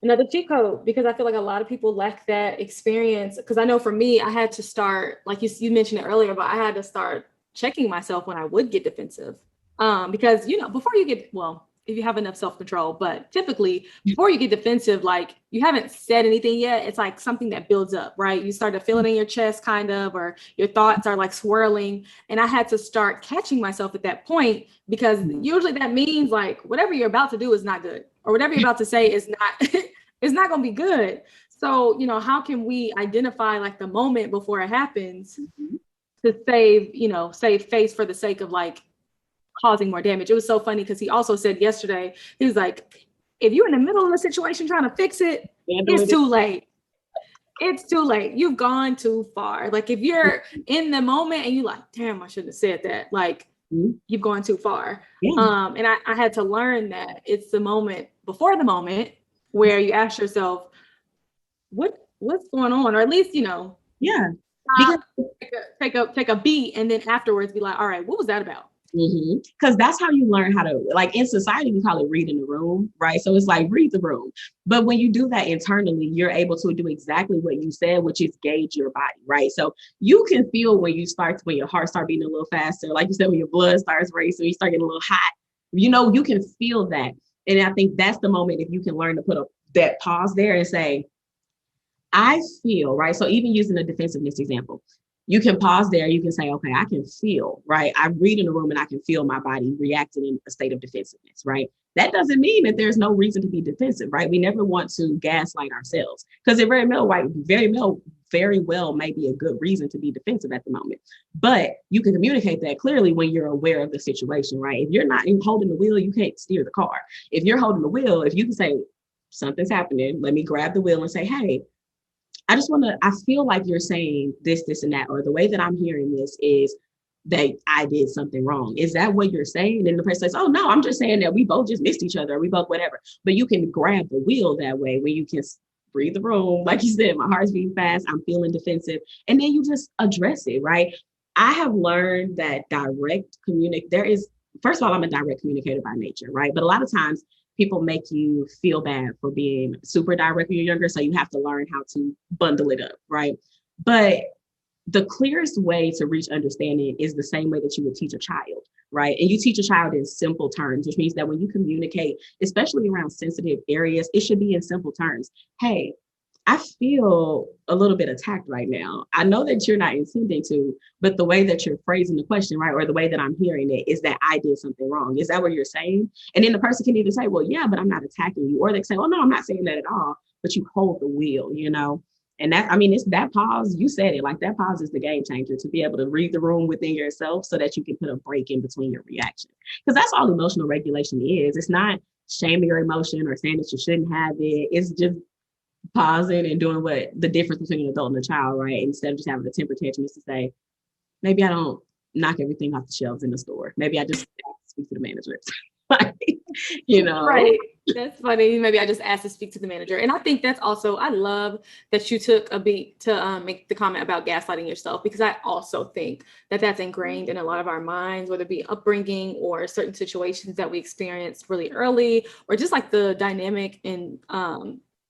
another cheat code, because I feel like a lot of people lack that experience. Because I know for me, I had to start, like you mentioned it earlier, but I had to start checking myself when I would get defensive. Because, before you get, if you have enough self-control, but typically before you get defensive, like you haven't said anything yet, it's like something that builds up, right? You start to feel it in your chest kind of, or your thoughts are like swirling. And I had to start catching myself at that point, because usually that means like whatever you're about to do is not good, or whatever you're about to say is not, it's not going to be good. So, how can we identify like the moment before it happens to save face for the sake of like causing more damage? It was so funny because he also said yesterday, he was like, if you're in the middle of a situation trying to fix it, it's too late. It's too late. You've gone too far. Like if you're in the moment and you're like, damn, I shouldn't have said that. Like you've gone too far. Yeah. And I had to learn that it's the moment before the moment where you ask yourself, what's going on? Or at least, take a beat, and then afterwards be like, all right, what was that about? Because that's how you learn how to, like in society, we call it reading the room, right? So it's like read the room. But when you do that internally, you're able to do exactly what you said, which is gauge your body, right? So you can feel when your heart starts beating a little faster, like you said, when your blood starts racing, you start getting a little hot, you can feel that. And I think that's the moment if you can learn to put that pause there and say, I feel, right? So even using the defensiveness example, you can pause there. You can say, okay, I can feel, right? I read in the room and I can feel my body reacting in a state of defensiveness, right? That doesn't mean that there's no reason to be defensive, right? We never want to gaslight ourselves, because it very well may be a good reason to be defensive at the moment. But you can communicate that clearly when you're aware of the situation, right? If you're not holding the wheel, you can't steer the car. If you're holding the wheel, if you can say, something's happening, let me grab the wheel and say, hey, I feel like you're saying this, and that, or the way that I'm hearing this is that I did something wrong. Is that what you're saying? And the person says, oh no, I'm just saying that we both just missed each other. We both whatever. But you can grab the wheel that way when you can breathe the room. Like you said, my heart's beating fast. I'm feeling defensive. And then you just address it, right? I have learned that first of all, I'm a direct communicator by nature, right? But a lot of times people make you feel bad for being super direct when you're younger. So you have to learn how to bundle it up, right? But the clearest way to reach understanding is the same way that you would teach a child, right? And you teach a child in simple terms, which means that when you communicate, especially around sensitive areas, it should be in simple terms. Hey, I feel a little bit attacked right now. I know that you're not intending to, but the way that you're phrasing the question, right, or the way that I'm hearing it is that I did something wrong. Is that what you're saying? And then the person can either say, well, yeah, but I'm not attacking you. Or they say, oh, no, I'm not saying that at all. But you hold the wheel, you know? And that, I mean, it's that pause, you said it, like that pause is the game changer to be able to read the room within yourself so that you can put a break in between your reaction. Because that's all emotional regulation is. It's not shaming your emotion or saying that you shouldn't have it. It's just pausing and doing what the difference between an adult and a child, right? Instead of just having a temper tantrum is to say, maybe I don't knock everything off the shelves in the store. Maybe I just speak to the manager. Like, you know. Right. That's funny. Maybe I just asked to speak to the manager. And I think that's also, I love that you took a beat to make the comment about gaslighting yourself, because I also think that that's ingrained in a lot of our minds, whether it be upbringing or certain situations that we experienced really early, or just like the dynamic in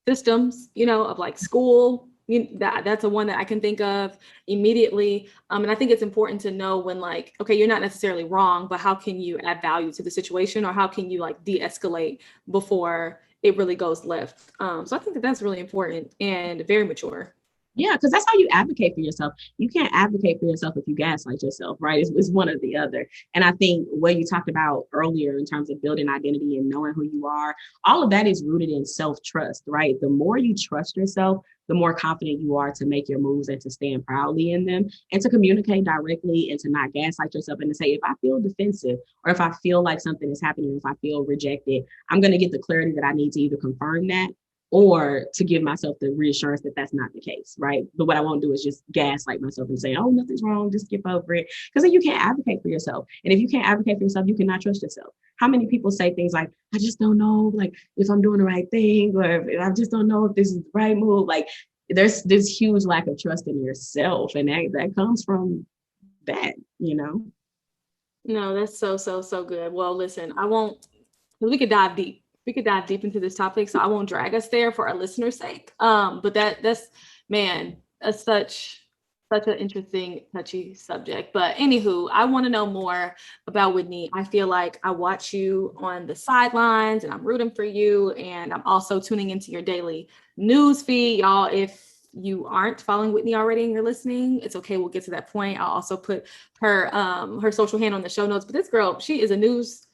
systems, you know, of like school. That's a one that I can think of immediately. And I think it's important to know when, like, okay, you're not necessarily wrong, but how can you add value to the situation, or how can you like de-escalate before it really goes left? So I think that that's really important and very mature. Yeah, because that's how you advocate for yourself. You can't advocate for yourself if you gaslight yourself, right? It's one or the other. And I think what you talked about earlier in terms of building identity and knowing who you are, all of that is rooted in self-trust, right? The more you trust yourself, the more confident you are to make your moves and to stand proudly in them and to communicate directly and to not gaslight yourself and to say, if I feel defensive or if I feel like something is happening, if I feel rejected, I'm going to get the clarity that I need to either confirm that or to give myself the reassurance that that's not the case, right? But what I won't do is just gaslight myself and say, oh, nothing's wrong, just skip over it. Because then you can't advocate for yourself. And if you can't advocate for yourself, you cannot trust yourself. How many people say things like, I just don't know, like, if I'm doing the right thing, or I just don't know if this is the right move. Like, there's this huge lack of trust in yourself. And that comes from that, you know? No, that's so good. Well, listen, I won't, we could dive deep. We could dive deep into this topic, so I won't drag us there for our listeners' sake. But that's, man, that's such an interesting, touchy subject. But anywho, I want to know more about Whitney. I feel like I watch you on the sidelines and I'm rooting for you. And I'm also tuning into your daily news feed. Y'all, if you aren't following Whitney already and you're listening, it's okay. We'll get to that point. I'll also put her social handle in the show notes. But this girl, she is a news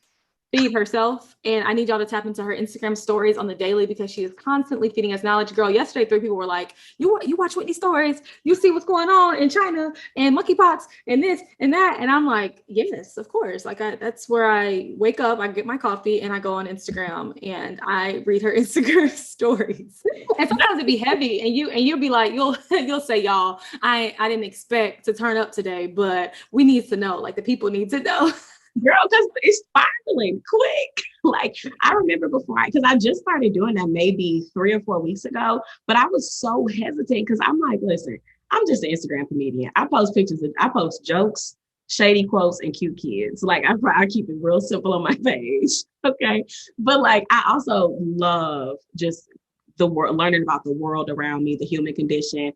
feed herself, and I need y'all to tap into her Instagram stories on the daily, because she is constantly feeding us knowledge. Girl, yesterday 3 people were like, you watch Whitney stories, you see what's going on in China and monkeypox and this and that. And I'm like, yes, of course. Like, that's where I wake up, I get my coffee and I go on Instagram and I read her Instagram stories. And sometimes it'd be heavy, and you'll be like, you'll say, y'all, I didn't expect to turn up today, but we need to know, like, the people need to know. Girl, because it's spiraling quick. Like, I remember because I just started doing that maybe 3 or 4 weeks ago, but I was so hesitant because I'm like, listen, I'm just an Instagram comedian. I post pictures, I post jokes, shady quotes, and cute kids. Like, I keep it real simple on my page. Okay. But like, I also love just the world, learning about the world around me, the human condition.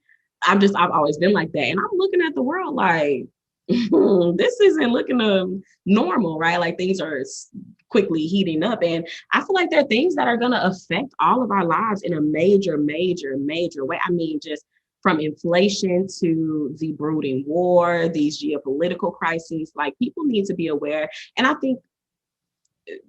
I've always been like that. And I'm looking at the world like, this isn't looking normal, right? Like, things are quickly heating up. And I feel like there are things that are going to affect all of our lives in a major way. I mean, just from inflation to the brooding war, these geopolitical crises, like, people need to be aware. And I think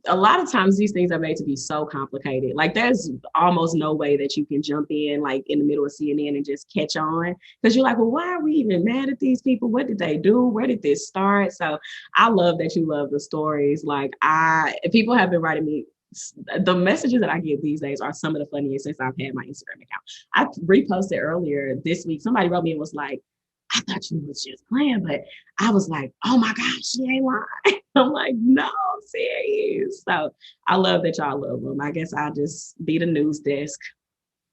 a lot of times these things are made to be so complicated. Like, there's almost no way that you can jump in like in the middle of CNN and just catch on, because you're like, well, why are we even mad at these people? What did they do? Where did this start? So I love that you love the stories. Like, people have been writing me. The messages that I get these days are some of the funniest since I've had my Instagram account. I reposted earlier this week. Somebody wrote me and was like, I thought you was just playing, but I was like, oh my gosh, she ain't lying. I'm like, no, I'm serious. So I love that y'all love them. I guess I'll just be the news desk.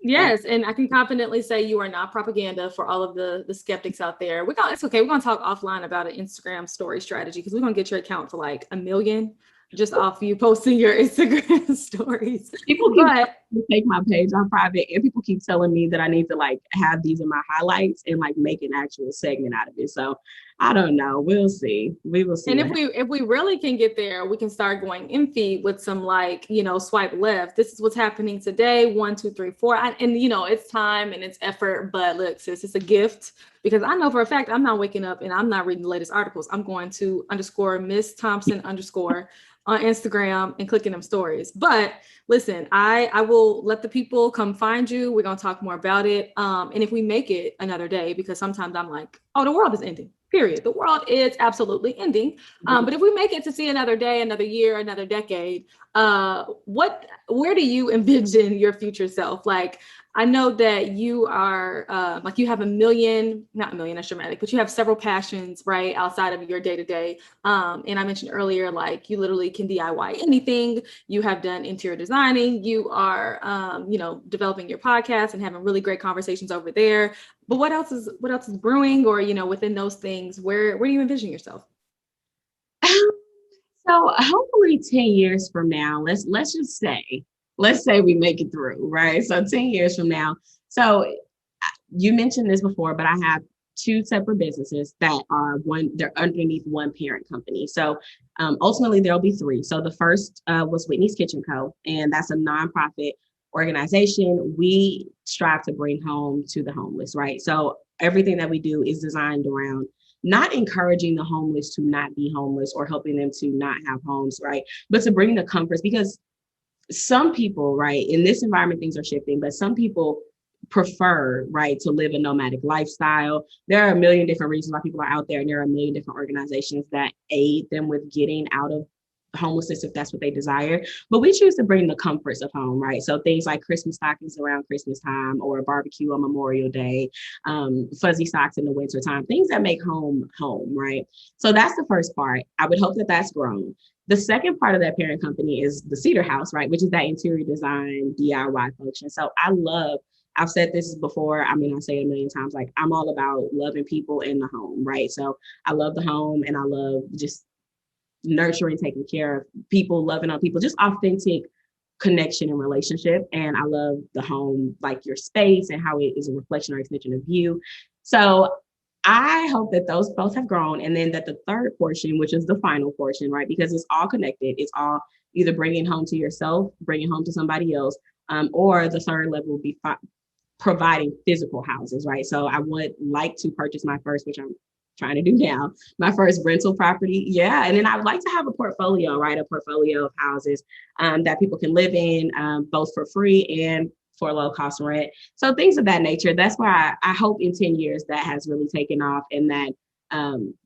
Yes, and I can confidently say you are not propaganda for all of the skeptics out there. It's okay. We're gonna talk offline about an Instagram story strategy because we're gonna get your account to like 1 million just off you posting your Instagram stories. People keep But telling me to take my page on private, and people keep telling me that I need to like have these in my highlights and like make an actual segment out of it. So I don't know. We'll see. We will see and what happens. if we really can get there, we can start going in feed with some like, swipe left. This is what's happening today. 1, 2, 3, 4. And it's time and it's effort. But look, sis, it's a gift because I know for a fact I'm not waking up and I'm not reading the latest articles. I'm going to underscore Miss Thompson underscore on Instagram and clicking them stories. But listen, I will let the people come find you. We're gonna talk more about it. And if we make it another day, because sometimes I'm like, oh, the world is ending. Period. The world is absolutely ending. But if we make it to see another day, another year, another decade, where do you envision your future self? Like, I know that you are like you have not a million, that's dramatic, but you have several passions, right, outside of your day to day. And I mentioned earlier, like you literally can DIY anything. You have done interior designing. You are, developing your podcast and having really great conversations over there. But what else is brewing, or within those things, where do you envision yourself? So hopefully 10 years from now, let's say we make it through, right? So 10 years from now. So you mentioned this before, but I have two separate businesses that are they're underneath one parent company. So ultimately there'll be three. So the first was Whitney's Kitchen Co. And that's a nonprofit organization. We strive to bring home to the homeless, right? So everything that we do is designed around not encouraging the homeless to not be homeless or helping them to not have homes, right? But to bring the comforts, because some people, right, in this environment, things are shifting, but some people prefer, right, to live a nomadic lifestyle. There are a million different reasons why people are out there, and there are a million different organizations that aid them with getting out of homelessness if that's what they desire. But we choose to bring the comforts of home, right? So things like Christmas stockings around Christmas time, or a barbecue on Memorial Day, fuzzy socks in the winter time, things that make home home, right? So that's the first part. I would hope that that's grown. The second part of that parent company is the Cedar House, right? Which is that interior design DIY function. So I've said this before. I mean, I say it a million times, like I'm all about loving people in the home, right? So I love the home, and I love just nurturing, taking care of people, loving on people, just authentic connection and relationship. And I love the home, like your space and how it is a reflection or extension of you. So I hope that those both have grown. And then that the third portion, which is the final portion, right? Because it's all connected. It's all either bringing home to yourself, bringing home to somebody else, or the third level will be providing physical houses, right? So I would like to purchase my first, which I'm trying to do now, my first rental property. Yeah. And then I would like to have a portfolio, right? A portfolio of houses that people can live in, both for free and for low cost rent. So things of that nature. That's why I hope in 10 years that has really taken off, and that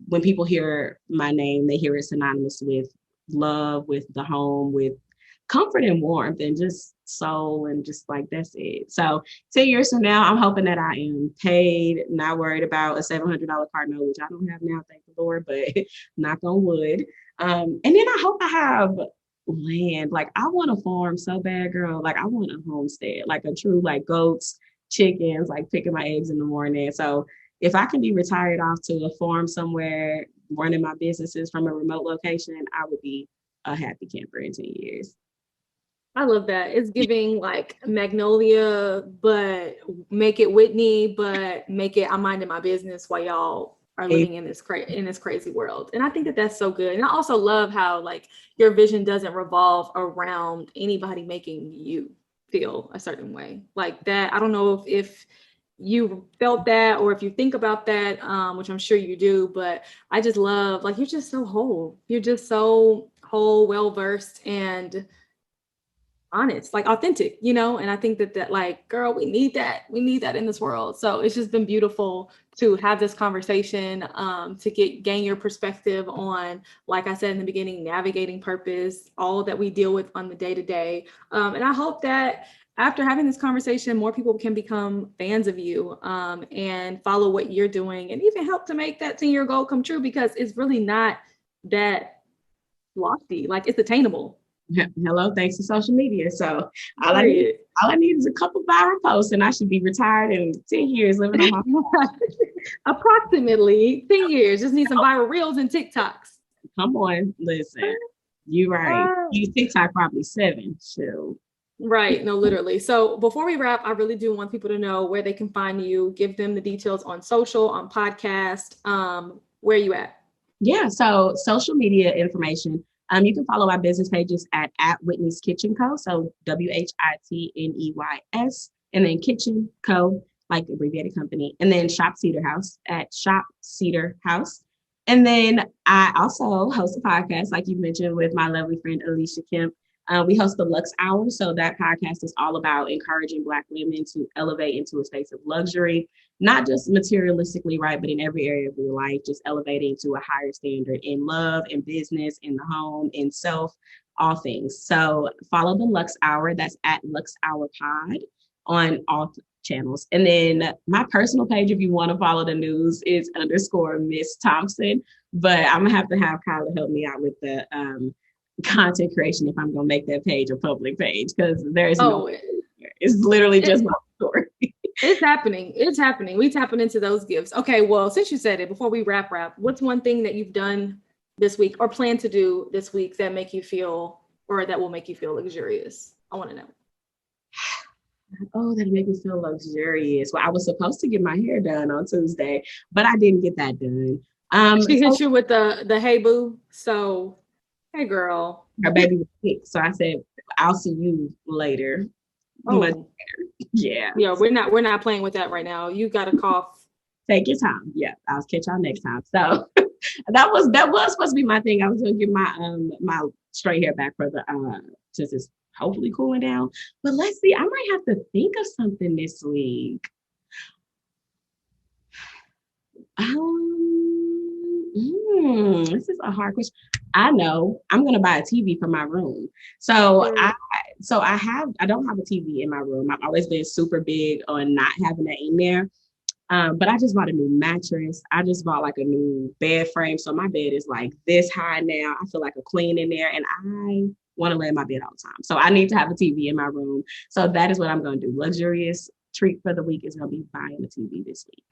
when people hear my name, they hear it synonymous with love, with the home, with comfort and warmth, and just soul, and just like that's it. So 10 years from now, I'm hoping that I am paid, not worried about a $700 car note, which I don't have now, thank the Lord, but knock on wood. And then I hope I have land. Like I want a farm so bad, girl. Like I want a homestead, like a true like goats, chickens, like picking my eggs in the morning. So if I can be retired off to a farm somewhere, running my businesses from a remote location, I would be a happy camper in 10 years. I love that. It's giving like Magnolia, but make it Whitney, but make it I'm minding my business while y'all are living in this crazy world. And I think that that's so good. And I also love how like your vision doesn't revolve around anybody making you feel a certain way. Like that, I don't know if you felt that or if you think about that, which I'm sure you do, but I just love like you're just so whole. You're just so whole, well versed, and honest, like authentic, and I think that like, girl, we need that in this world. So it's just been beautiful to have this conversation, to gain your perspective on, like I said in the beginning, navigating purpose, all that we deal with on the day to day. And I hope that after having this conversation, more people can become fans of you, and follow what you're doing, and even help to make that 10-year goal come true, because it's really not that lofty. Like it's attainable. Hello, thanks to social media. So all I need, Period. all I need is a couple viral posts, and I should be retired in 10 years living on my. Approximately 10 years. Just need some viral reels and TikToks. Come on, listen. You right. You TikTok probably 7. So Right. No, literally. So before we wrap, I really do want people to know where they can find you, give them the details on social, on podcast. Where are you at? yeah, so social media information. You can follow our business pages at Whitney's Kitchen Co. So WHITNEYS, and then Kitchen Co. like abbreviated company, and then Shop Cedar House at Shop Cedar House. And then I also host a podcast, like you mentioned, with my lovely friend Alicia Kemp. We host the Lux Hour. So that podcast is all about encouraging Black women to elevate into a space of luxury, not just materialistically, right, but in every area of your life, just elevating to a higher standard in love, in business, in the home, in self, all things. So follow the Lux Hour. That's at Lux Hour Pod on all channels. And then my personal page, if you want to follow the news, is underscore Miss Thompson. But I'm gonna have to have Khaila help me out with the content creation if I'm gonna make that page a public page, because there is no, it's literally just my story. It's happening. It's happening. We tapping into those gifts. Okay, well, since you said it, before we wrap, what's one thing that you've done this week or plan to do this week that make you feel, or that will make you feel luxurious? I want to know. Oh, that make me feel luxurious. Well, I was supposed to get my hair done on Tuesday, but I didn't get that done. She hit you with the hey boo. So, hey girl. Her baby was sick, so I said, I'll see you later. Oh. Much later. Yeah. Yeah, we're not playing with that right now. You got a cough. Take your time. Yeah, I'll catch y'all next time. So that was supposed to be my thing. I was gonna get my straight hair back for the since it's hopefully cooling down. But let's see. I might have to think of something this week. This is a hard question. I know I'm gonna buy a TV for my room. So I don't have a TV in my room. I've always been super big on not having that in there. But I just bought a new mattress. I just bought like a new bed frame. So my bed is like this high now. I feel like a queen in there, and I want to lay in my bed all the time. So I need to have a TV in my room. So that is what I'm going to do. Luxurious treat for the week is going to be buying a TV this week.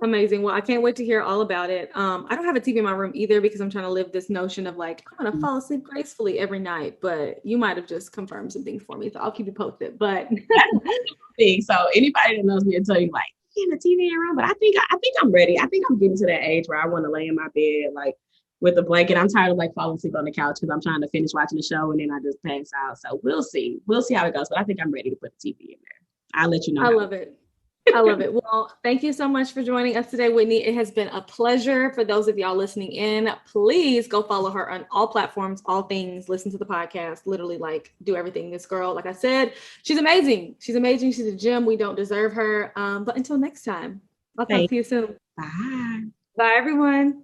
Amazing. Well, I can't wait to hear all about it. I don't have a TV in my room either because I'm trying to live this notion of like, I'm going to fall asleep gracefully every night, but you might have just confirmed some things for me. So I'll keep you posted, but. So anybody that knows me will tell you like, yeah, the TV in your room, but I think I'm ready. I think I'm getting to that age where I want to lay in my bed, like with a blanket. I'm tired of like falling asleep on the couch because I'm trying to finish watching the show and then I just pass out. So we'll see how it goes. But I think I'm ready to put the TV in there. I'll let you know. I love it. I love it. Well, thank you so much for joining us today, Whitney. It has been a pleasure. For those of y'all listening in, please go follow her on all platforms, all things, listen to the podcast, literally like do everything. This girl, like I said, she's amazing. She's amazing. She's a gem. We don't deserve her. But until next time, I'll talk to you soon. Bye. Bye, everyone.